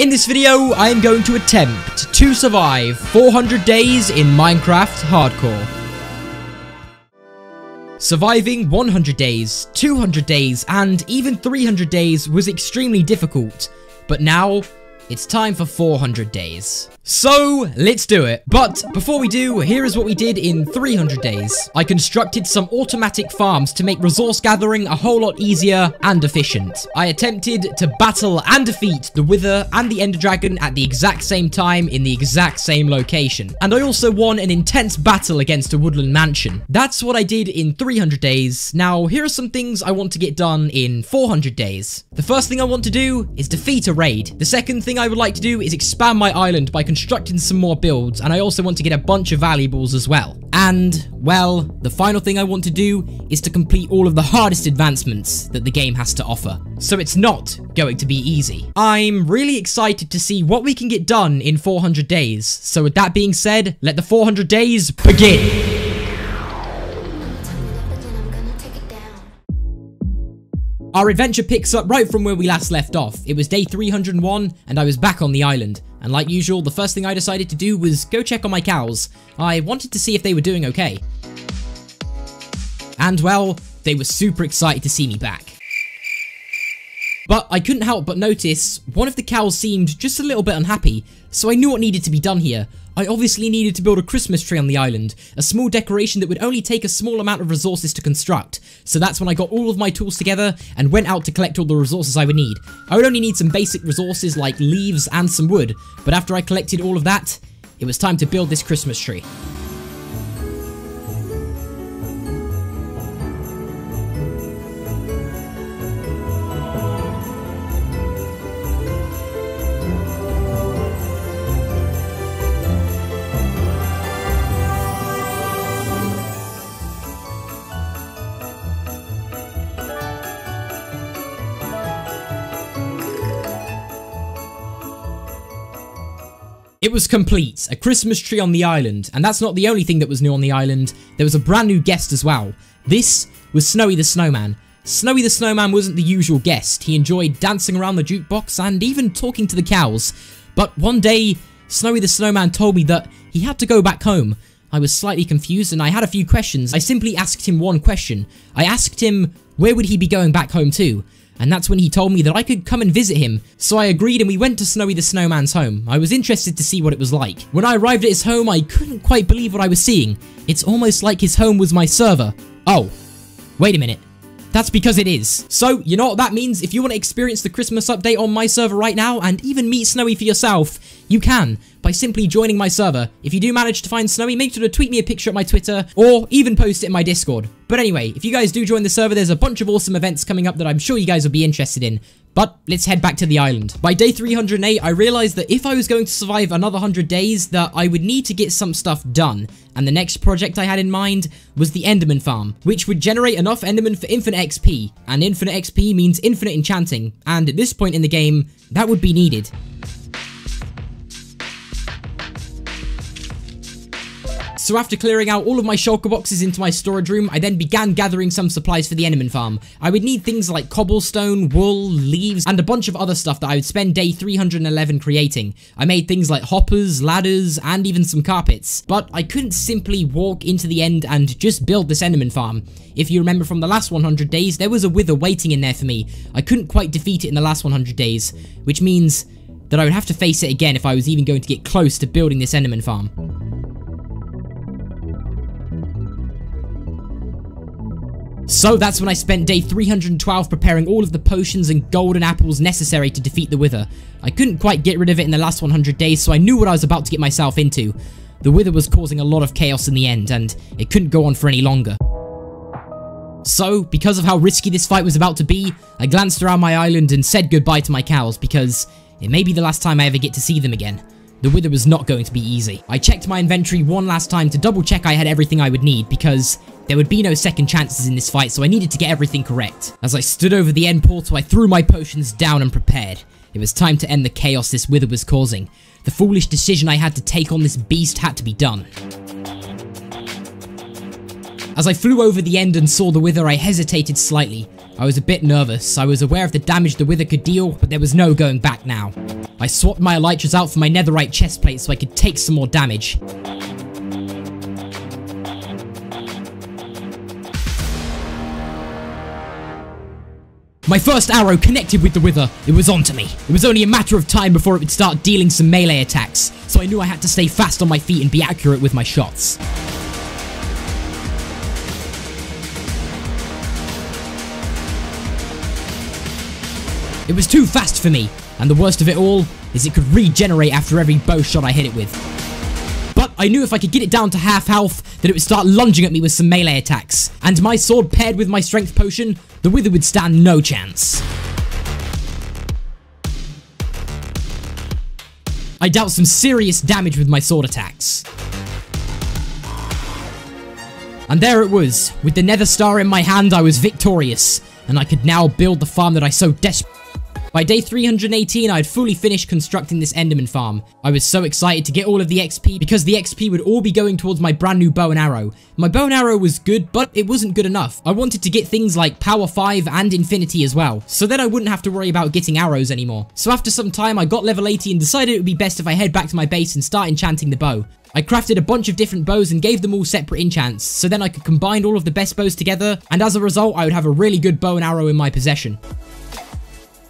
In this video, I am going to attempt to survive 400 days in Minecraft Hardcore. Surviving 100 days, 200 days, and even 300 days was extremely difficult, but now it's time for 400 days. So, let's do it. But before we do, here is what we did in 300 days. I constructed some automatic farms to make resource gathering a whole lot easier and efficient. I attempted to battle and defeat the Wither and the Ender Dragon at the exact same time in the exact same location. And I also won an intense battle against a woodland mansion. That's what I did in 300 days. Now, here are some things I want to get done in 400 days. The first thing I want to do is defeat a raid. The second thing I would like to do is expand my island by constructing some more builds, and I also want to get a bunch of valuables as well. And, well, the final thing I want to do is to complete all of the hardest advancements that the game has to offer. So it's not going to be easy. I'm really excited to see what we can get done in 400 days. So with that being said, let the 400 days begin. Our adventure picks up right from where we last left off. It was day 301 and I was back on the island. And like usual, the first thing I decided to do was go check on my cows. I wanted to see if they were doing okay. And well, they were super excited to see me back. But I couldn't help but notice one of the cows seemed just a little bit unhappy, so I knew what needed to be done here. I obviously needed to build a Christmas tree on the island, a small decoration that would only take a small amount of resources to construct. So that's when I got all of my tools together and went out to collect all the resources I would need. I would only need some basic resources like leaves and some wood, but after I collected all of that, it was time to build this Christmas tree. It was complete, a Christmas tree on the island, and that's not the only thing that was new on the island. There was a brand new guest as well. This was Snowy the Snowman. Snowy the Snowman wasn't the usual guest. He enjoyed dancing around the jukebox and even talking to the cows. But one day, Snowy the Snowman told me that he had to go back home. I was slightly confused and I had a few questions. I simply asked him one question. I asked him where would he be going back home to? And that's when he told me that I could come and visit him. So I agreed and we went to Snowy the Snowman's home. I was interested to see what it was like. When I arrived at his home, I couldn't quite believe what I was seeing. It's almost like his home was my server. Oh, wait a minute. That's because it is. So, you know what that means? If you want to experience the Christmas update on my server right now and even meet Snowy for yourself, you can by simply joining my server. If you do manage to find Snowy, make sure to tweet me a picture at my Twitter or even post it in my Discord. But anyway, if you guys do join the server, there's a bunch of awesome events coming up that I'm sure you guys will be interested in. But let's head back to the island. By day 308, I realized that if I was going to survive another 100 days, that I would need to get some stuff done. And the next project I had in mind was the Enderman farm, which would generate enough Enderman for infinite XP. And infinite XP means infinite enchanting. And at this point in the game, that would be needed. So after clearing out all of my shulker boxes into my storage room, I then began gathering some supplies for the Enderman farm. I would need things like cobblestone, wool, leaves, and a bunch of other stuff that I would spend day 311 creating. I made things like hoppers, ladders, and even some carpets. But I couldn't simply walk into the end and just build this Enderman farm. If you remember from the last 100 days, there was a Wither waiting in there for me. I couldn't quite defeat it in the last 100 days, which means that I would have to face it again if I was even going to get close to building this Enderman farm. So that's when I spent day 312 preparing all of the potions and golden apples necessary to defeat the Wither. I couldn't quite get rid of it in the last 100 days, so I knew what I was about to get myself into. The Wither was causing a lot of chaos in the end, and it couldn't go on for any longer. So, because of how risky this fight was about to be, I glanced around my island and said goodbye to my cows, because it may be the last time I ever get to see them again. The Wither was not going to be easy. I checked my inventory one last time to double check I had everything I would need, because there would be no second chances in this fight, so I needed to get everything correct. As I stood over the end portal, I threw my potions down and prepared. It was time to end the chaos this Wither was causing. The foolish decision I had to take on this beast had to be done. As I flew over the end and saw the Wither, I hesitated slightly. I was a bit nervous. I was aware of the damage the Wither could deal, but there was no going back now. I swapped my elytras out for my netherite chestplate so I could take some more damage. My first arrow connected with the Wither. It was onto me. It was only a matter of time before it would start dealing some melee attacks, so I knew I had to stay fast on my feet and be accurate with my shots. It was too fast for me, and the worst of it all is it could regenerate after every bow shot I hit it with. But I knew if I could get it down to half health, that it would start lunging at me with some melee attacks, and my sword paired with my strength potion, the Wither would stand no chance. I dealt some serious damage with my sword attacks. And there it was. With the Nether Star in my hand, I was victorious, and I could now build the farm that I so desperately... By day 318, I had fully finished constructing this Enderman farm. I was so excited to get all of the XP because the XP would all be going towards my brand new bow and arrow. My bow and arrow was good, but it wasn't good enough. I wanted to get things like power 5 and infinity as well, so then I wouldn't have to worry about getting arrows anymore. So after some time, I got level 80 and decided it would be best if I head back to my base and start enchanting the bow. I crafted a bunch of different bows and gave them all separate enchants, so then I could combine all of the best bows together, and as a result, I would have a really good bow and arrow in my possession.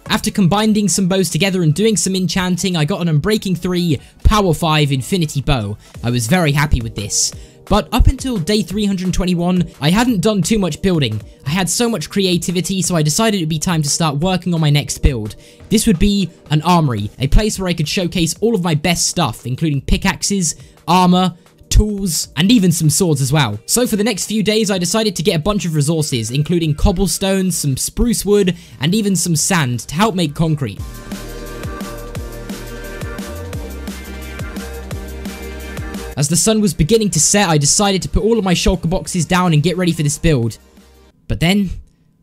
After combining some bows together and doing some enchanting, I got an Unbreaking 3 Power 5 Infinity Bow. I was very happy with this. But up until day 321, I hadn't done too much building. I had so much creativity, so I decided it would be time to start working on my next build. This would be an armory, a place where I could showcase all of my best stuff, including pickaxes, armor, tools, and even some swords as well. So for the next few days, I decided to get a bunch of resources, including cobblestone, some spruce wood, and even some sand to help make concrete. As the sun was beginning to set, I decided to put all of my shulker boxes down and get ready for this build. But then,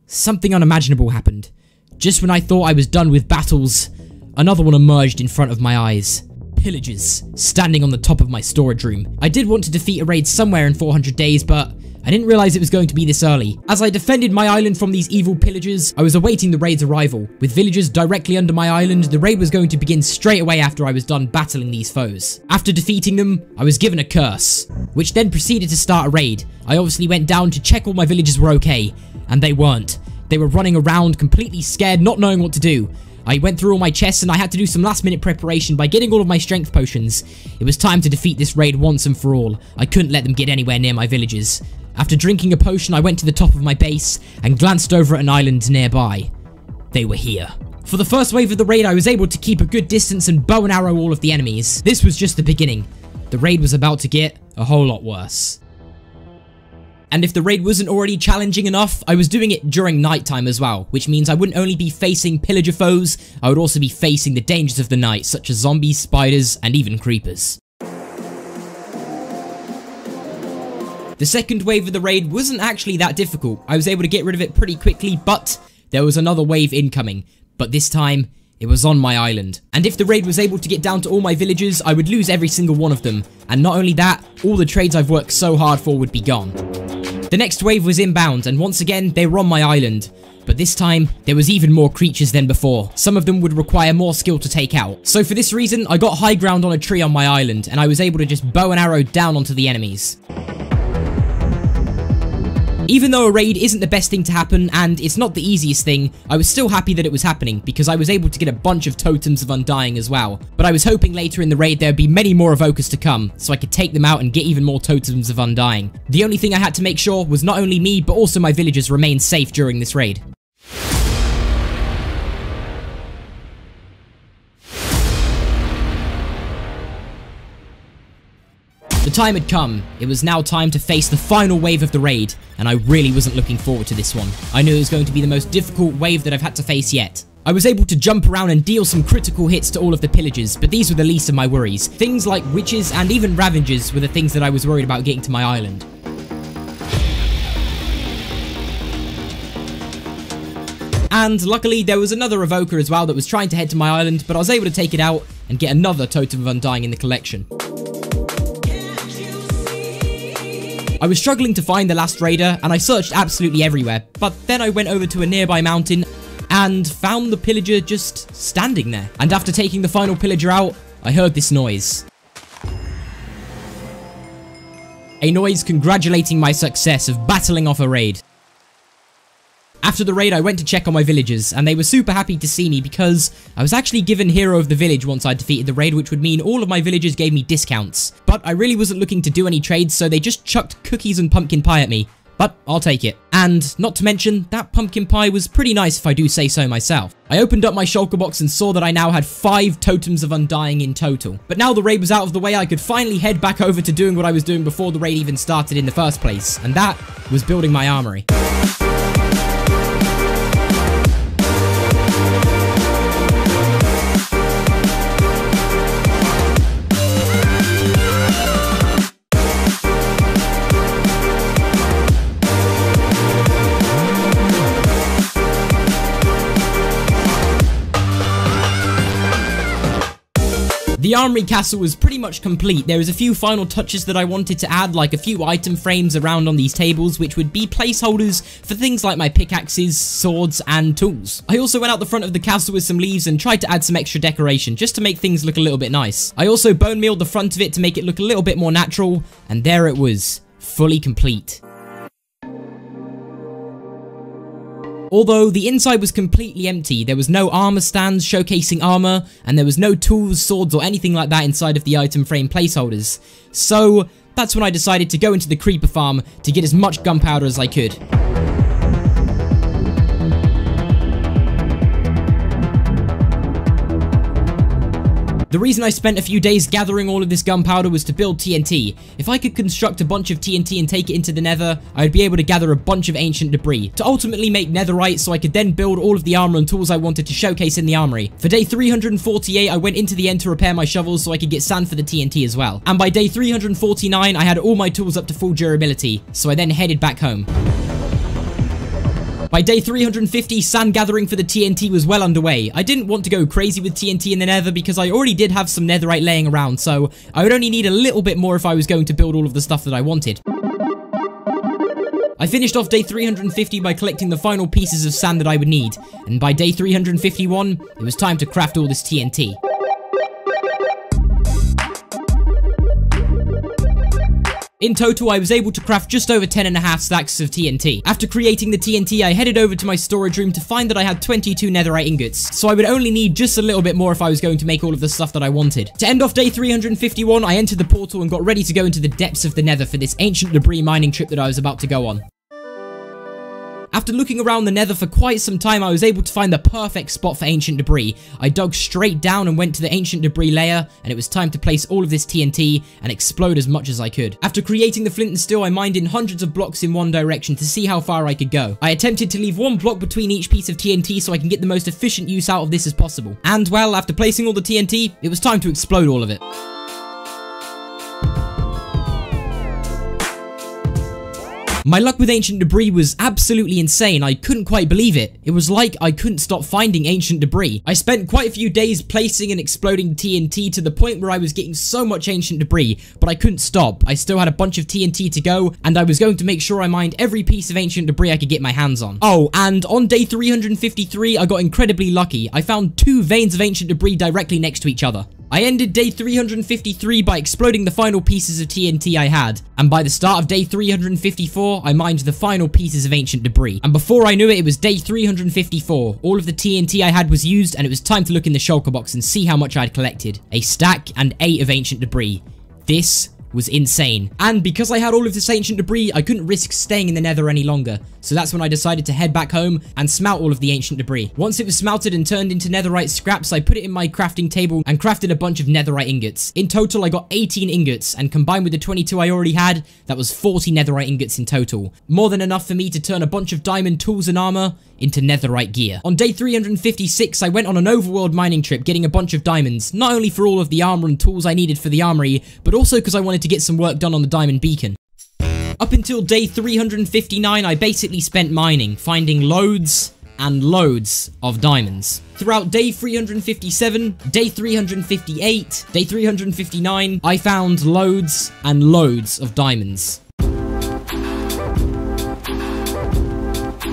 something unimaginable happened. Just when I thought I was done with battles, another one emerged in front of my eyes. Pillagers, standing on the top of my storage room. I did want to defeat a raid somewhere in 400 days, but I didn't realize it was going to be this early. As I defended my island from these evil pillagers, I was awaiting the raid's arrival. With villagers directly under my island, the raid was going to begin straight away after I was done battling these foes. After defeating them, I was given a curse, which then proceeded to start a raid. I obviously went down to check all my villagers were okay, and they weren't. They were running around completely scared, not knowing what to do. I went through all my chests and I had to do some last minute preparation by getting all of my strength potions. It was time to defeat this raid once and for all. I couldn't let them get anywhere near my villagers. After drinking a potion, I went to the top of my base and glanced over at an island nearby. They were here. For the first wave of the raid, I was able to keep a good distance and bow and arrow all of the enemies. This was just the beginning. The raid was about to get a whole lot worse. And if the raid wasn't already challenging enough, I was doing it during nighttime as well, which means I wouldn't only be facing pillager foes, I would also be facing the dangers of the night, such as zombies, spiders, and even creepers. The second wave of the raid wasn't actually that difficult. I was able to get rid of it pretty quickly, but there was another wave incoming. But this time, it was on my island. And if the raid was able to get down to all my villagers, I would lose every single one of them. And not only that, all the trades I've worked so hard for would be gone. The next wave was inbound, and once again, they were on my island. But this time, there was even more creatures than before. Some of them would require more skill to take out. So for this reason, I got high ground on a tree on my island, and I was able to just bow and arrow down onto the enemies. Even though a raid isn't the best thing to happen, and it's not the easiest thing, I was still happy that it was happening, because I was able to get a bunch of totems of undying as well. But I was hoping later in the raid there would be many more evokers to come, so I could take them out and get even more totems of undying. The only thing I had to make sure was not only me, but also my villagers remained safe during this raid. The time had come. It was now time to face the final wave of the raid, and I really wasn't looking forward to this one. I knew it was going to be the most difficult wave that I've had to face yet. I was able to jump around and deal some critical hits to all of the pillagers, but these were the least of my worries. Things like witches and even ravengers were the things that I was worried about getting to my island. And luckily there was another evoker as well that was trying to head to my island, but I was able to take it out and get another totem of undying in the collection. I was struggling to find the last raider, and I searched absolutely everywhere, but then I went over to a nearby mountain and found the pillager just standing there. And after taking the final pillager out, I heard this noise. A noise congratulating my success of battling off a raid. After the raid, I went to check on my villagers, and they were super happy to see me because I was actually given Hero of the Village once I defeated the raid, which would mean all of my villagers gave me discounts. But I really wasn't looking to do any trades, so they just chucked cookies and pumpkin pie at me. But I'll take it. And not to mention, that pumpkin pie was pretty nice if I do say so myself. I opened up my shulker box and saw that I now had 5 totems of undying in total. But now the raid was out of the way, I could finally head back over to doing what I was doing before the raid even started in the first place. And that was building my armory. The armory castle was pretty much complete. There was a few final touches that I wanted to add, like a few item frames around on these tables, which would be placeholders for things like my pickaxes, swords, and tools. I also went out the front of the castle with some leaves and tried to add some extra decoration, just to make things look a little bit nice. I also bone mealed the front of it to make it look a little bit more natural, and there it was, fully complete. Although the inside was completely empty, there was no armor stands showcasing armor, and there was no tools, swords, or anything like that inside of the item frame placeholders. So that's when I decided to go into the creeper farm to get as much gunpowder as I could. The reason I spent a few days gathering all of this gunpowder was to build TNT. If I could construct a bunch of TNT and take it into the nether, I would be able to gather a bunch of ancient debris to ultimately make netherite, so I could then build all of the armor and tools I wanted to showcase in the armory. For day 348, I went into the end to repair my shovels so I could get sand for the TNT as well. And by day 349, I had all my tools up to full durability, so I then headed back home. By day 350, sand gathering for the TNT was well underway. I didn't want to go crazy with TNT in the nether because I already did have some netherite laying around, so I would only need a little bit more if I was going to build all of the stuff that I wanted. I finished off day 350 by collecting the final pieces of sand that I would need, and by day 351, it was time to craft all this TNT. In total, I was able to craft just over 10.5 stacks of TNT. After creating the TNT, I headed over to my storage room to find that I had 22 netherite ingots, so I would only need just a little bit more if I was going to make all of the stuff that I wanted. To end off day 351, I entered the portal and got ready to go into the depths of the nether for this ancient debris mining trip that I was about to go on. After looking around the nether for quite some time, I was able to find the perfect spot for ancient debris. I dug straight down and went to the ancient debris layer, and it was time to place all of this TNT and explode as much as I could. After creating the flint and steel, I mined in hundreds of blocks in one direction to see how far I could go. I attempted to leave one block between each piece of TNT so I can get the most efficient use out of this as possible. And well, after placing all the TNT, it was time to explode all of it. My luck with ancient debris was absolutely insane. I couldn't quite believe it. It was like I couldn't stop finding ancient debris. I spent quite a few days placing and exploding TNT to the point where I was getting so much ancient debris, but I couldn't stop. I still had a bunch of TNT to go, and I was going to make sure I mined every piece of ancient debris I could get my hands on. Oh, and on day 353, I got incredibly lucky. I found 2 veins of ancient debris directly next to each other. I ended day 353 by exploding the final pieces of TNT I had, and by the start of day 354, I mined the final pieces of ancient debris. And before I knew it, it was day 354. All of the TNT I had was used, and it was time to look in the shulker box and see how much I had collected. A stack and 8 of ancient debris. This was insane. And because I had all of this ancient debris, I couldn't risk staying in the nether any longer. So that's when I decided to head back home and smelt all of the ancient debris. Once it was smelted and turned into netherite scraps, I put it in my crafting table and crafted a bunch of netherite ingots. In total, I got 18 ingots, and combined with the 22 I already had, that was 40 netherite ingots in total. More than enough for me to turn a bunch of diamond tools and armor into netherite gear. On day 356, I went on an overworld mining trip getting a bunch of diamonds, not only for all of the armor and tools I needed for the armory, but also because I wanted to get some work done on the diamond beacon. Up until day 359, I basically spent mining, finding loads and loads of diamonds. Throughout day 357, day 358, day 359, I found loads and loads of diamonds.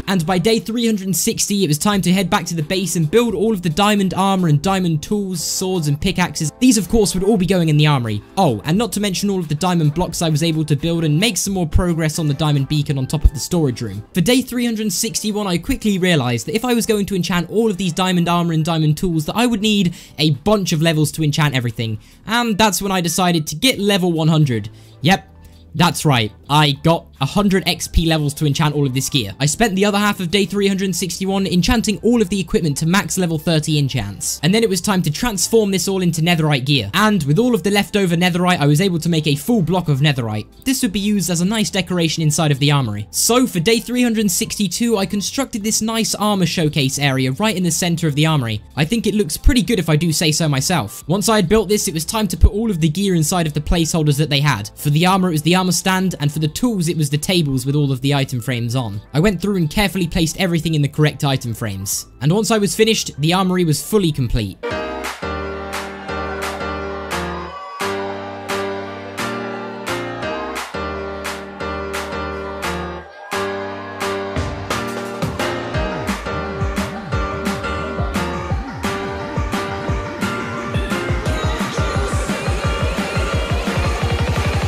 And by day 360, it was time to head back to the base and build all of the diamond armor and diamond tools, swords and pickaxes. These of course would all be going in the armory. Oh, and not to mention all of the diamond blocks I was able to build and make some more progress on the diamond beacon on top of the storage room. For day 361, I quickly realized that if I was going to enchant all of these diamond armor and diamond tools, that I would need a bunch of levels to enchant everything. And that's when I decided to get level 100. Yep. That's right, I got 100 XP levels to enchant all of this gear. I spent the other half of day 361 enchanting all of the equipment to max level 30 enchants. And then it was time to transform this all into netherite gear. And with all of the leftover netherite, I was able to make a full block of netherite. This would be used as a nice decoration inside of the armory. So for day 362, I constructed this nice armor showcase area right in the center of the armory. I think it looks pretty good if I do say so myself. Once I had built this, it was time to put all of the gear inside of the placeholders that they had. For the armor, it was the armor stand, and for the tools it was the tables with all of the item frames on. I went through and carefully placed everything in the correct item frames. And once I was finished, the armory was fully complete.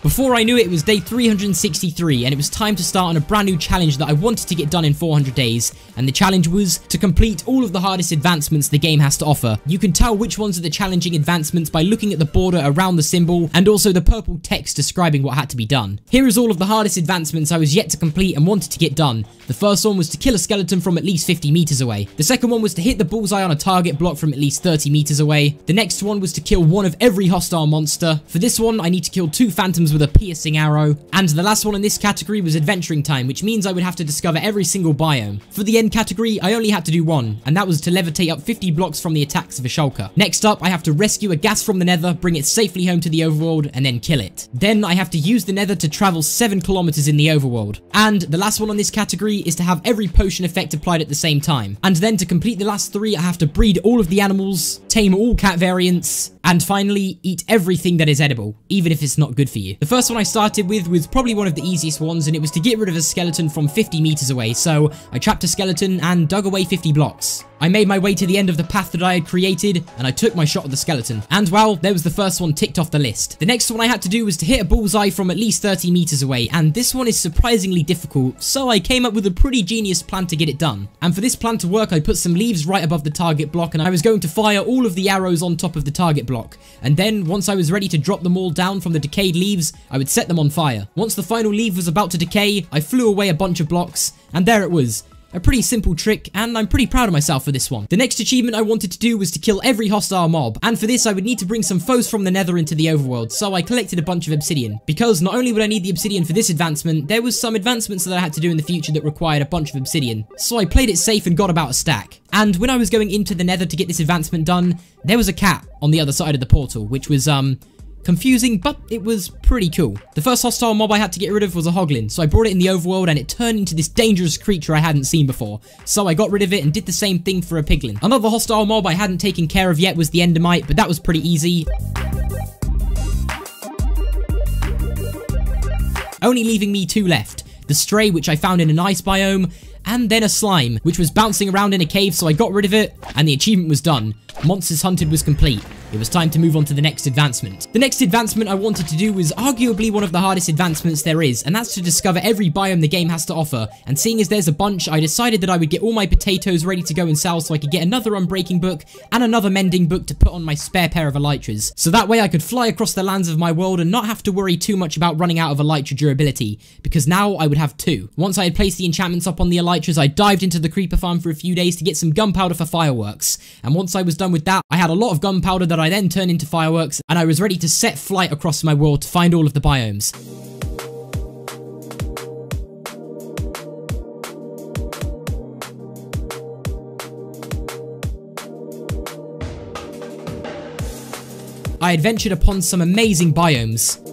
Before I knew it, it was day 363, and it was time to start on a brand new challenge that I wanted to get done in 400 days, and the challenge was to complete all of the hardest advancements the game has to offer. You can tell which ones are the challenging advancements by looking at the border around the symbol, and also the purple text describing what had to be done. Here is all of the hardest advancements I was yet to complete and wanted to get done. The first one was to kill a skeleton from at least 50 meters away. The second one was to hit the bullseye on a target block from at least 30 meters away. The next one was to kill one of every hostile monster. For this one, I need to kill 2 phantoms with a piercing arrow. And the last one in this category was adventuring time, which means I would have to discover every single biome. For the end category, I only had to do one, and that was to levitate up 50 blocks from the attacks of a shulker. Next up, I have to rescue a ghast from the nether, bring it safely home to the overworld, and then kill it. Then I have to use the nether to travel 7 kilometers in the overworld. And the last one on this category is to have every potion effect applied at the same time. And then to complete the last 3, I have to breed all of the animals, tame all cat variants, and finally eat everything that is edible, even if it's not good for you. The first one I started with was probably one of the easiest ones, and it was to get rid of a skeleton from 50 meters away. So I trapped a skeleton and dug away 50 blocks. I made my way to the end of the path that I had created, and I took my shot at the skeleton. And well, there was the first one ticked off the list. The next one I had to do was to hit a bullseye from at least 30 meters away, and this one is surprisingly difficult, so I came up with a pretty genius plan to get it done. And for this plan to work, I put some leaves right above the target block, and I was going to fire all of the arrows on top of the target block. And then, once I was ready to drop them all down from the decayed leaves, I would set them on fire. Once the final leaf was about to decay, I flew away a bunch of blocks, and there it was. A pretty simple trick, and I'm pretty proud of myself for this one. The next achievement I wanted to do was to kill every hostile mob, and for this I would need to bring some foes from the nether into the overworld, so I collected a bunch of obsidian. Because not only would I need the obsidian for this advancement, there was some advancements that I had to do in the future that required a bunch of obsidian. So I played it safe and got about a stack. And when I was going into the nether to get this advancement done, there was a cat on the other side of the portal, which was, confusing, but it was pretty cool. The first hostile mob I had to get rid of was a hoglin, so I brought it in the overworld and it turned into this dangerous creature I hadn't seen before. So I got rid of it and did the same thing for a piglin. Another hostile mob I hadn't taken care of yet was the endermite, but that was pretty easy. Only leaving me 2 left. The stray, which I found in an ice biome, and then a slime, which was bouncing around in a cave, so I got rid of it, and the achievement was done. Monsters hunted was complete. It was time to move on to the next advancement. The next advancement I wanted to do was arguably one of the hardest advancements there is, and that's to discover every biome the game has to offer. And seeing as there's a bunch, I decided that I would get all my potatoes ready to go and sell so I could get another unbreaking book and another mending book to put on my spare pair of elytras. So that way I could fly across the lands of my world and not have to worry too much about running out of elytra durability, because now I would have 2. Once I had placed the enchantments up on the elytras, I dived into the creeper farm for a few days to get some gunpowder for fireworks. And once I was done with that, I had a lot of gunpowder that I then turned into fireworks, and I was ready to set flight across my world to find all of the biomes. I adventured upon some amazing biomes.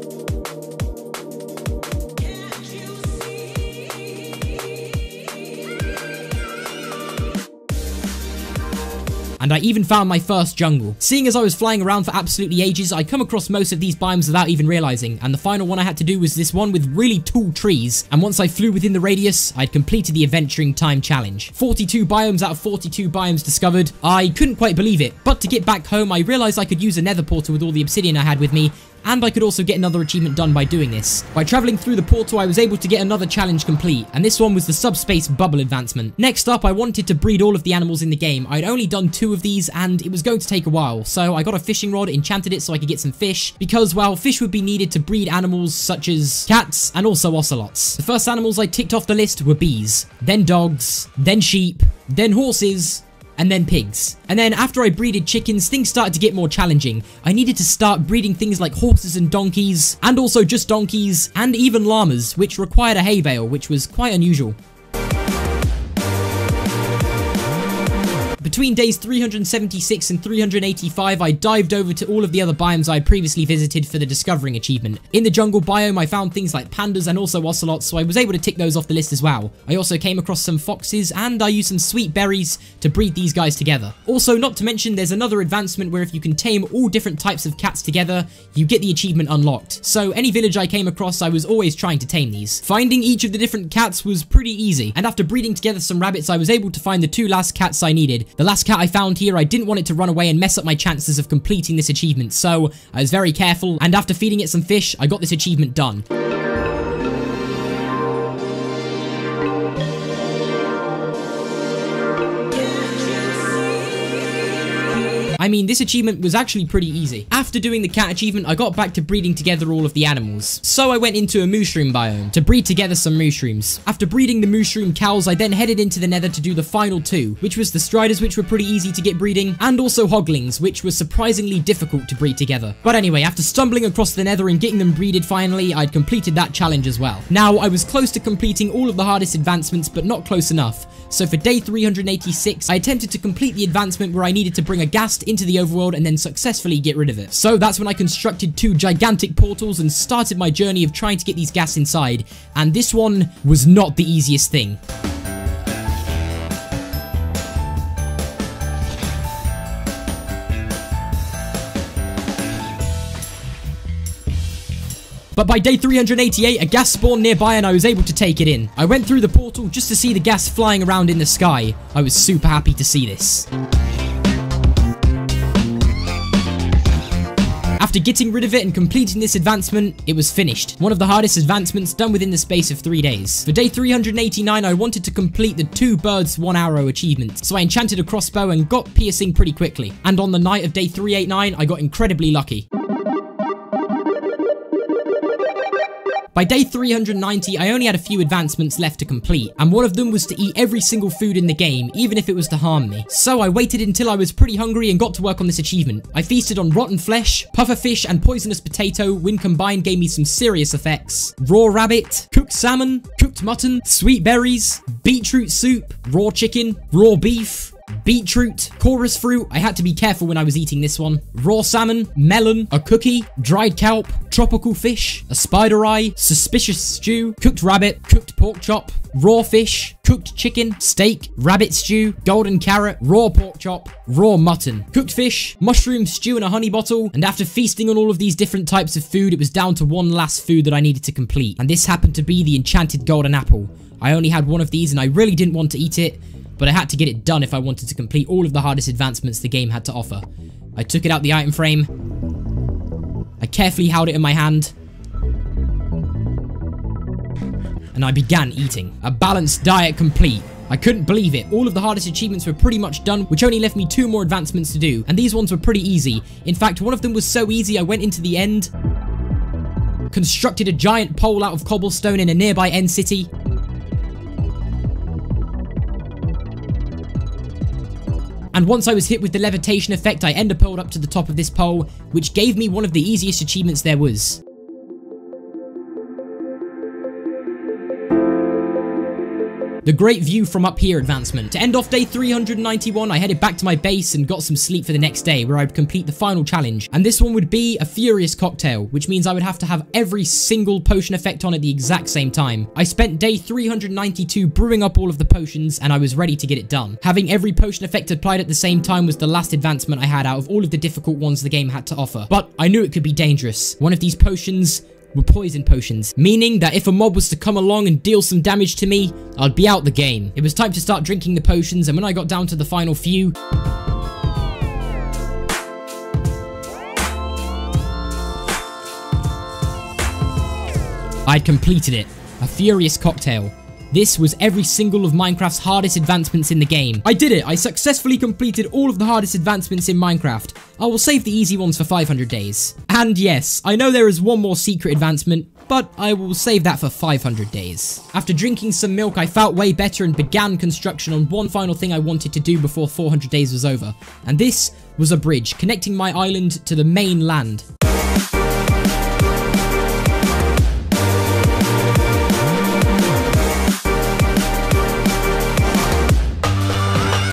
and I even found my first jungle. Seeing as I was flying around for absolutely ages, I come across most of these biomes without even realizing, and the final one I had to do was this one with really tall trees, and once I flew within the radius, I'd completed the adventuring time challenge. 42 biomes out of 42 biomes discovered. I couldn't quite believe it, but to get back home, I realized I could use a nether portal with all the obsidian I had with me, and I could also get another achievement done by doing this. By traveling through the portal, I was able to get another challenge complete, and this one was the subspace bubble advancement. Next up, I wanted to breed all of the animals in the game. I'd only done 2 of these, and it was going to take a while, so I got a fishing rod, enchanted it so I could get some fish, because, well, fish would be needed to breed animals such as cats and also ocelots. The first animals I ticked off the list were bees, then dogs, then sheep, then horses, and then pigs. And then after I breeded chickens, things started to get more challenging. I needed to start breeding things like horses and donkeys, and also just donkeys, and even llamas, which required a hay bale, which was quite unusual. Between days 376 and 385, I dived over to all of the other biomes I had previously visited for the discovering achievement. In the jungle biome, I found things like pandas and also ocelots, so I was able to tick those off the list as well. I also came across some foxes, and I used some sweet berries to breed these guys together. Also, not to mention, there's another advancement where if you can tame all different types of cats together, you get the achievement unlocked. So any village I came across, I was always trying to tame these. Finding each of the different cats was pretty easy, and after breeding together some rabbits, I was able to find the 2 last cats I needed. The last cat I found here, I didn't want it to run away and mess up my chances of completing this achievement, so I was very careful, and after feeding it some fish, I got this achievement done. I mean, this achievement was actually pretty easy. After doing the cat achievement, I got back to breeding together all of the animals. So I went into a mushroom biome to breed together some mushrooms. After breeding the mushroom cows, I then headed into the nether to do the final 2, which was the striders, which were pretty easy to get breeding, and also hoglings, which was surprisingly difficult to breed together. But anyway, after stumbling across the nether and getting them breeded finally, I'd completed that challenge as well. Now, I was close to completing all of the hardest advancements, but not close enough. So for day 386, I attempted to complete the advancement where I needed to bring a ghast into the overworld and then successfully get rid of it. So that's when I constructed 2 gigantic portals and started my journey of trying to get these ghasts inside. And this one was not the easiest thing. But by day 388, a ghast spawned nearby and I was able to take it in. I went through the portal just to see the ghast flying around in the sky. I was super happy to see this. After getting rid of it and completing this advancement, it was finished. One of the hardest advancements done within the space of 3 days. For day 389, I wanted to complete the 2 birds 1 arrow achievement, so I enchanted a crossbow and got piercing pretty quickly. And on the night of day 389, I got incredibly lucky. By day 390, I only had a few advancements left to complete, and one of them was to eat every single food in the game, even if it was to harm me. So I waited until I was pretty hungry and got to work on this achievement. I feasted on rotten flesh, pufferfish, and poisonous potato, when combined gave me some serious effects. Raw rabbit, cooked salmon, cooked mutton, sweet berries, beetroot soup, raw chicken, raw beef, beetroot, chorus fruit, I had to be careful when I was eating this one, raw salmon, melon, a cookie, dried kelp, tropical fish, a spider eye, suspicious stew, cooked rabbit, cooked pork chop, raw fish, cooked chicken, steak, rabbit stew, golden carrot, raw pork chop, raw mutton, cooked fish, mushroom stew in a honey bottle, and after feasting on all of these different types of food, it was down to one last food that I needed to complete, and this happened to be the enchanted golden apple. I only had one of these and I really didn't want to eat it, but I had to get it done if I wanted to complete all of the hardest advancements the game had to offer. I took it out the item frame, I carefully held it in my hand, and I began eating. A balanced diet complete. I couldn't believe it. All of the hardest achievements were pretty much done, which only left me 2 more advancements to do, and these ones were pretty easy. In fact, one of them was so easy I went into the end, constructed a giant pole out of cobblestone in a nearby end city, and once I was hit with the levitation effect, I ender-pearled up to the top of this pole, which gave me one of the easiest achievements there was. The great view from up here advancement. To end off day 391, I headed back to my base and got some sleep for the next day, where I would complete the final challenge. And this one would be a Furious Cocktail, which means I would have to have every single potion effect on at the exact same time. I spent day 392 brewing up all of the potions, and I was ready to get it done. Having every potion effect applied at the same time was the last advancement I had out of all of the difficult ones the game had to offer. But I knew it could be dangerous. One of these potions were poison potions, meaning that if a mob was to come along and deal some damage to me, I'd be out the game. It was time to start drinking the potions, and when I got down to the final few, I'd completed it. A Furious Cocktail. This was every single of Minecraft's hardest advancements in the game. I did it! I successfully completed all of the hardest advancements in Minecraft. I will save the easy ones for 500 days. And yes, I know there is one more secret advancement, but I will save that for 500 days. After drinking some milk, I felt way better and began construction on one final thing I wanted to do before 400 days was over. And this was a bridge connecting my island to the main land.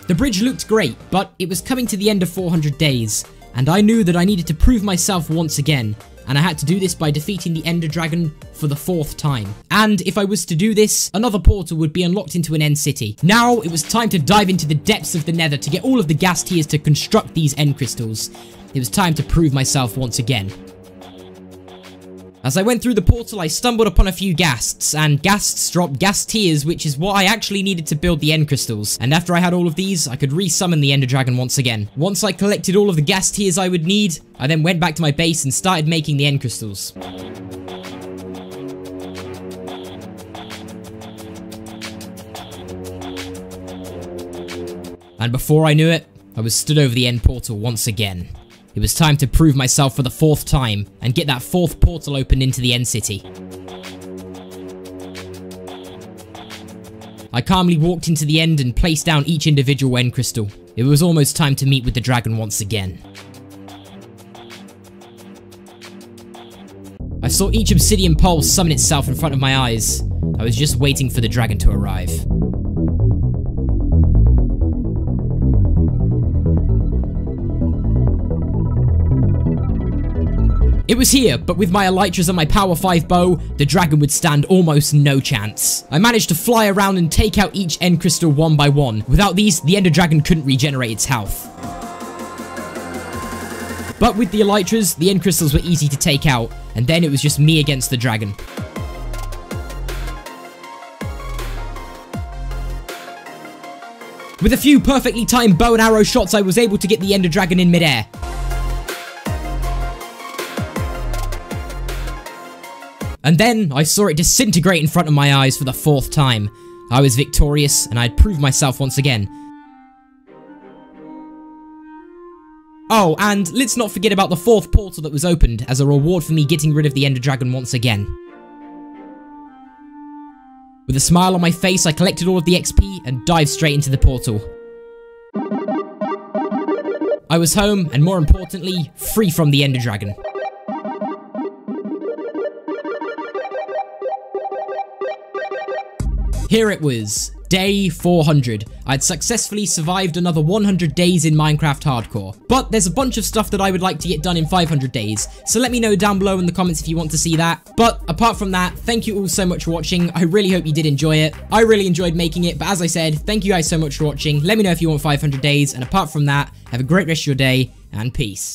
The bridge looked great, but it was coming to the end of 400 days, and I knew that I needed to prove myself once again, and I had to do this by defeating the Ender Dragon for the 4th time. And if I was to do this, another portal would be unlocked into an end city. Now, it was time to dive into the depths of the Nether to get all of the ghast tears to construct these end crystals. It was time to prove myself once again. As I went through the portal, I stumbled upon a few ghasts, and ghasts drop ghast tears, which is what I actually needed to build the end crystals. And after I had all of these, I could resummon the Ender Dragon once again. Once I collected all of the ghast tears I would need, I then went back to my base and started making the end crystals. And before I knew it, I was stood over the end portal once again. It was time to prove myself for the 4th time and get that 4th portal opened into the end city. I calmly walked into the end and placed down each individual end crystal. It was almost time to meet with the dragon once again. I saw each obsidian pole summon itself in front of my eyes. I was just waiting for the dragon to arrive. It was here, but with my elytras and my power 5 bow, the dragon would stand almost no chance. I managed to fly around and take out each end crystal one by one. Without these, the Ender Dragon couldn't regenerate its health. But with the elytras, the end crystals were easy to take out, and then it was just me against the dragon. With a few perfectly timed bow and arrow shots, I was able to get the Ender Dragon in midair. And then, I saw it disintegrate in front of my eyes for the 4th time. I was victorious, and I'd proved myself once again. Oh, and let's not forget about the 4th portal that was opened, as a reward for me getting rid of the Ender Dragon once again. With a smile on my face, I collected all of the XP, and dived straight into the portal. I was home, and more importantly, free from the Ender Dragon. Here it was, day 400. I'd successfully survived another 100 days in Minecraft Hardcore. But there's a bunch of stuff that I would like to get done in 500 days, so let me know down below in the comments if you want to see that. But apart from that, thank you all so much for watching. I really hope you did enjoy it. I really enjoyed making it, but as I said, thank you guys so much for watching. Let me know if you want 500 days, and apart from that, have a great rest of your day, and peace.